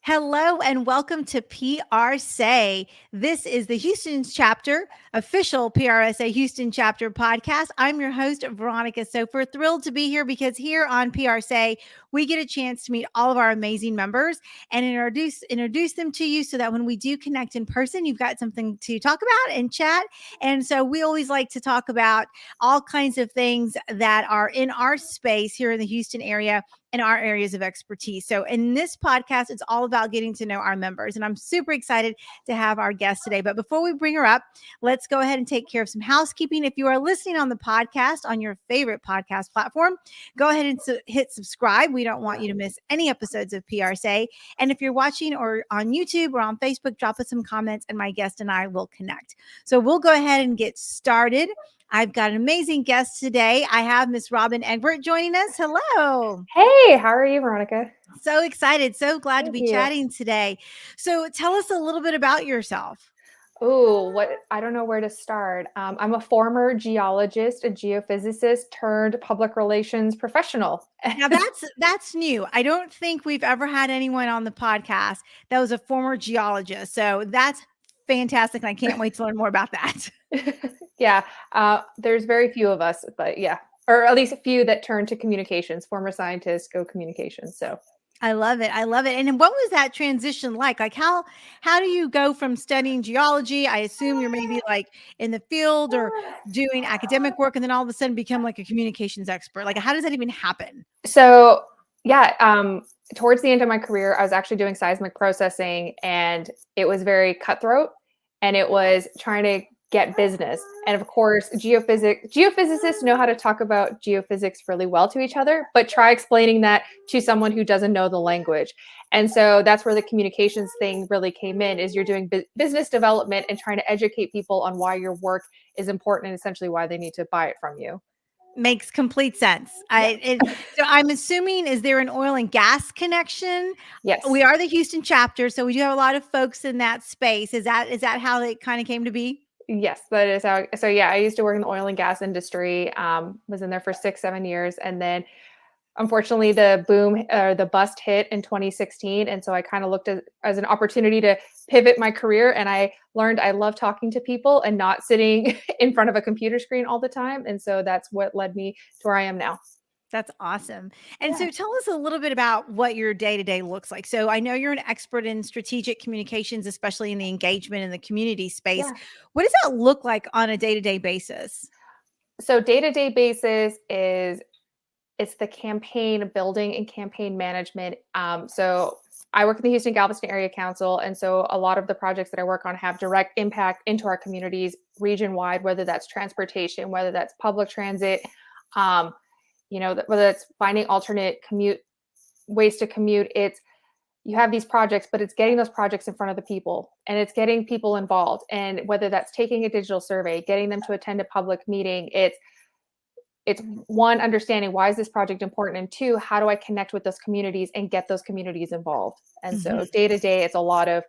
Hello and welcome to PRSay. This is the Houston's chapter, official PRSay Houston chapter podcast. I'm your host, Veronica Sopher. Thrilled to be here because here on PRSay, we get a chance to meet all of our amazing members and introduce them to you so that when we do connect in person, you've got something to talk about and chat. And so we always like to talk about all kinds of things that are in our space here in the Houston area in our areas of expertise. So in this podcast, it's all about getting to know our members. And I'm super excited to have our guest today. But before we bring her up, let's go ahead and take care of some housekeeping. If you are listening on the podcast on your favorite podcast platform, go ahead and hit subscribe. We don't want you to miss any episodes of PRSay. And if you're watching or on YouTube or on Facebook, drop us some comments and my guest and I will connect. So we'll go ahead and get started. I've got an amazing guest today. I have Miss Robyn Egbert joining us. Hello. Hey, how are you, Veronica? So excited. So glad to Thank be you. chatting today. So tell us a little bit about yourself. Oh, I don't know where to start. I'm a former geologist, a geophysicist turned public relations professional. Now that's new. I don't think we've ever had anyone on the podcast that was a former geologist. So that's fantastic. And I can't wait to learn more about that. Yeah, there's very few of us, but yeah, or at least a few that turn to communications, former scientists go communications. So I love it. I love it. And what was that transition like? Like how do you go from studying geology? I assume you're maybe like in the field or doing academic work and then all of a sudden become like a communications expert. Like how does that even happen? So yeah, towards the end of my career, I was actually doing seismic processing and it was very cutthroat and it was trying to get business. And of course, geophysicists know how to talk about geophysics really well to each other, but try explaining that to someone who doesn't know the language. And so that's where the communications thing really came in, is you're doing business development and trying to educate people on why your work is important and essentially why they need to buy it from you. Makes complete sense. So I'm assuming, is there an oil and gas connection? Yes. We are the Houston chapter, so we do have a lot of folks in that space. Is that how it kind of came to be? Yes, that is how. So yeah, I used to work in the oil and gas industry. Was in there for 6-7 years, and then unfortunately the bust hit in 2016, and so I kind of looked at as an opportunity to pivot my career. And I learned I love talking to people and not sitting in front of a computer screen all the time. And so that's what led me to where I am now. That's awesome. And so tell us a little bit about what your day-to-day looks like. So I know you're an expert in strategic communications, especially in the engagement in the community space. Yeah. What does that look like on a day-to-day basis? So day-to-day basis it's the campaign building and campaign management. So I work in the Houston Galveston Area Council. And so a lot of the projects that I work on have direct impact into our communities region-wide, whether that's transportation, whether that's public transit, whether that's finding alternate ways to commute. You have these projects, but it's getting those projects in front of the people and it's getting people involved. And whether that's taking a digital survey, getting them to attend a public meeting, it's one, understanding why is this project important, and two, how do I connect with those communities and get those communities involved. And so day to day, it's a lot of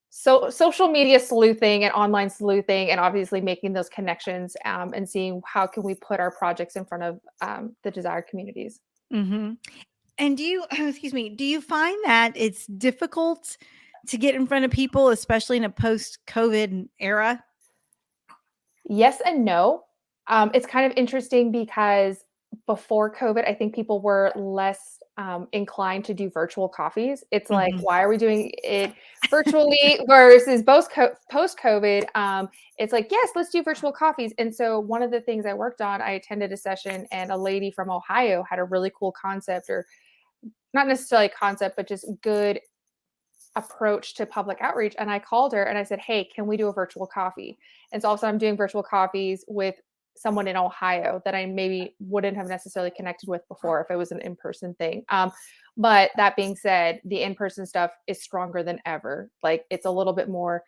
social media sleuthing and online sleuthing, and obviously making those connections and seeing how can we put our projects in front of the desired communities. And do you find that it's difficult to get in front of people, especially in a post-COVID era? Yes and no. It's kind of interesting because before COVID, I think people were less inclined to do virtual coffees. It's like, why are we doing it virtually versus post-COVID? It's like, yes, let's do virtual coffees. And so one of the things I worked on, I attended a session and a lady from Ohio had a really cool concept, or not necessarily a concept, but just good approach to public outreach. And I called her and I said, hey, can we do a virtual coffee? And so all of a sudden I'm doing virtual coffees with someone in Ohio that I maybe wouldn't have necessarily connected with before if it was an in-person thing. But that being said, the in-person stuff is stronger than ever. Like, it's a little bit more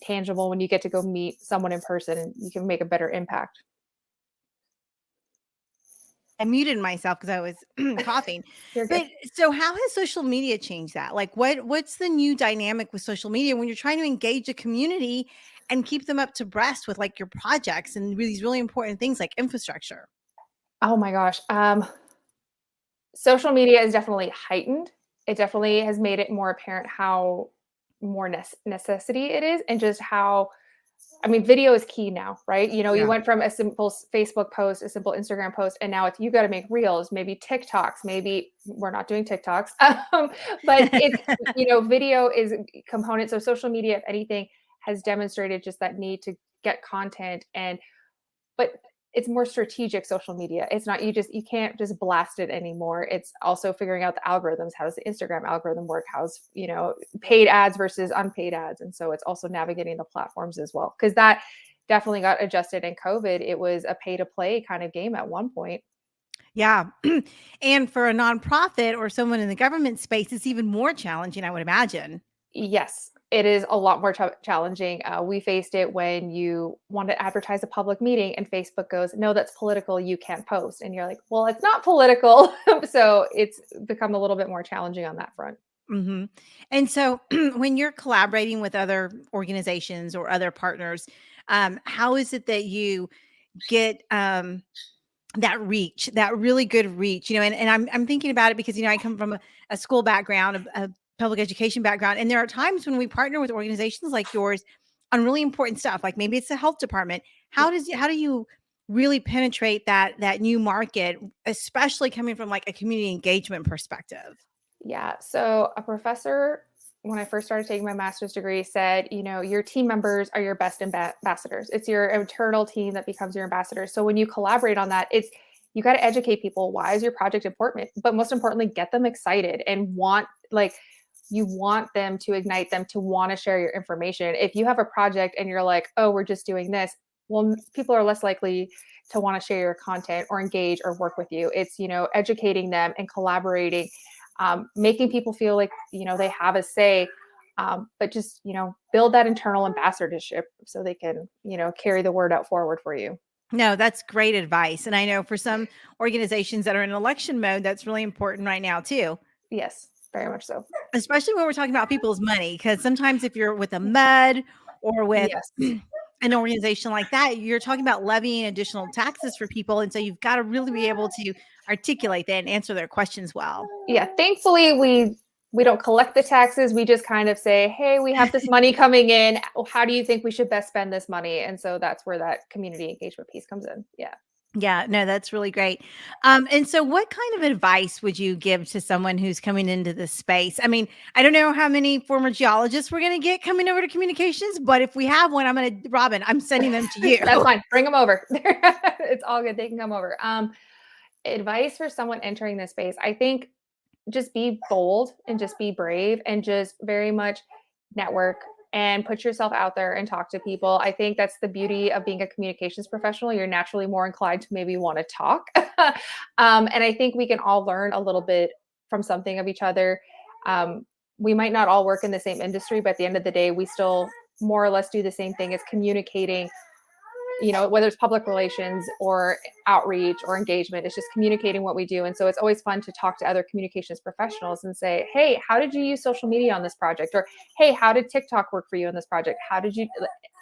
tangible when you get to go meet someone in person and you can make a better impact. I muted myself because I was coughing. But so how has social media changed that? Like what's the new dynamic with social media when you're trying to engage a community and keep them up to breast with like your projects and these really important things like infrastructure? Oh my gosh. Social media is definitely heightened it definitely has made it more apparent how more necessity it is, and just how, I mean, video is key now, right? You know, you Yeah. went from a simple Facebook post, a simple Instagram post, and now it's, you got to make reels, maybe TikToks, maybe we're not doing TikToks, but it's, you know, video is a component. So social media, if anything, has demonstrated just that need to get content, but it's more strategic social media. It's not, you can't just blast it anymore. It's also figuring out the algorithms. How does the Instagram algorithm work? How's, you know, paid ads versus unpaid ads? And so it's also navigating the platforms as well, because that definitely got adjusted in COVID. It was a pay to play kind of game at one point. Yeah. And for a nonprofit or someone in the government space, it's even more challenging, I would imagine. Yes, it is a lot more challenging. We faced it when you want to advertise a public meeting and Facebook goes, no, that's political, you can't post. And you're like, well, it's not political. So it's become a little bit more challenging on that front. Hmm. And so when you're collaborating with other organizations or other partners, how is it that you get that reach, that really good reach, and I'm thinking about it because, I come from a school background, a public education background. And there are times when we partner with organizations like yours on really important stuff, like maybe it's the health department. How do you really penetrate that new market, especially coming from like a community engagement perspective? Yeah. So a professor, when I first started taking my master's degree, said, you know, your team members are your best ambassadors. It's your internal team that becomes your ambassador. So when you collaborate on that, you got to educate people. Why is your project important? But most importantly, get them excited and you want them to ignite them to want to share your information. If you have a project and you're like, oh, we're just doing this, well, people are less likely to want to share your content or engage or work with you. It's, you know, educating them and collaborating, making people feel like, you know, they have a say, but just, you know, build that internal ambassadorship so they can, you know, carry the word out forward for you. No, that's great advice. And I know for some organizations that are in election mode, that's really important right now too. Yes, very much so. Especially when we're talking about people's money, because sometimes if you're with a MUD or with Yes. an organization like that, you're talking about levying additional taxes for people. And so you've got to really be able to articulate that and answer their questions well. Yeah. Thankfully, we don't collect the taxes. We just kind of say, hey, we have this money coming in. How do you think we should best spend this money? And so that's where that community engagement piece comes in. Yeah. Yeah, no, that's really great. And so what kind of advice would you give to someone who's coming into this space? I mean, I don't know how many former geologists we're going to get coming over to communications, but if we have one, Robyn, I'm sending them to you. That's fine. Bring them over. It's all good. They can come over. Advice for someone entering this space, I think, just be bold and just be brave and just very much network and put yourself out there and talk to people. I think that's the beauty of being a communications professional. You're naturally more inclined to maybe want to talk. And I think we can all learn a little bit from something of each other. We might not all work in the same industry, but at the end of the day, we still more or less do the same thing as communicating, you know, whether it's public relations or outreach or engagement, it's just communicating what we do. And so it's always fun to talk to other communications professionals and say, hey, how did you use social media on this project? Or, hey, how did TikTok work for you on this project? How did you?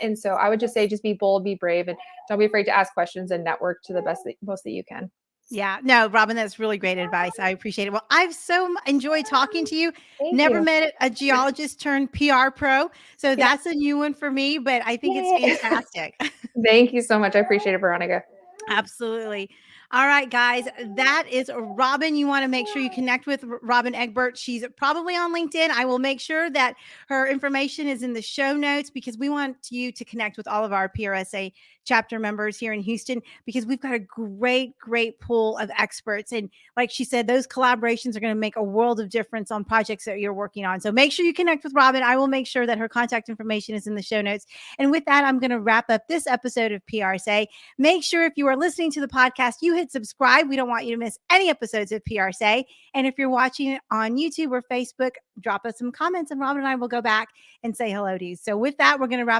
And so I would just say, just be bold, be brave, and don't be afraid to ask questions and network to the most that you can. Yeah, no, Robyn, that's really great advice. I appreciate it. Well, I've so enjoyed talking to you. Thank Never you. met a geologist turned PR pro. So Yeah. that's a new one for me, but I think Yay. it's fantastic. Thank you so much. I appreciate it, Veronica. Absolutely. All right, guys, that is Robyn. You want to make sure you connect with Robyn Egbert. She's probably on LinkedIn. I will make sure that her information is in the show notes because we want you to connect with all of our PRSay chapter members here in Houston because we've got a great pool of experts. And like she said, those collaborations are going to make a world of difference on projects that you're working on. So make sure you connect with Robyn. I will make sure that her contact information is in the show notes. And with that, I'm going to wrap up this episode of PRSay. Make sure if you are listening to the podcast, you hit subscribe. We don't want you to miss any episodes of PRSay. And if you're watching it on YouTube or Facebook, drop us some comments and Robyn and I will go back and say hello to you. So with that, we're going to wrap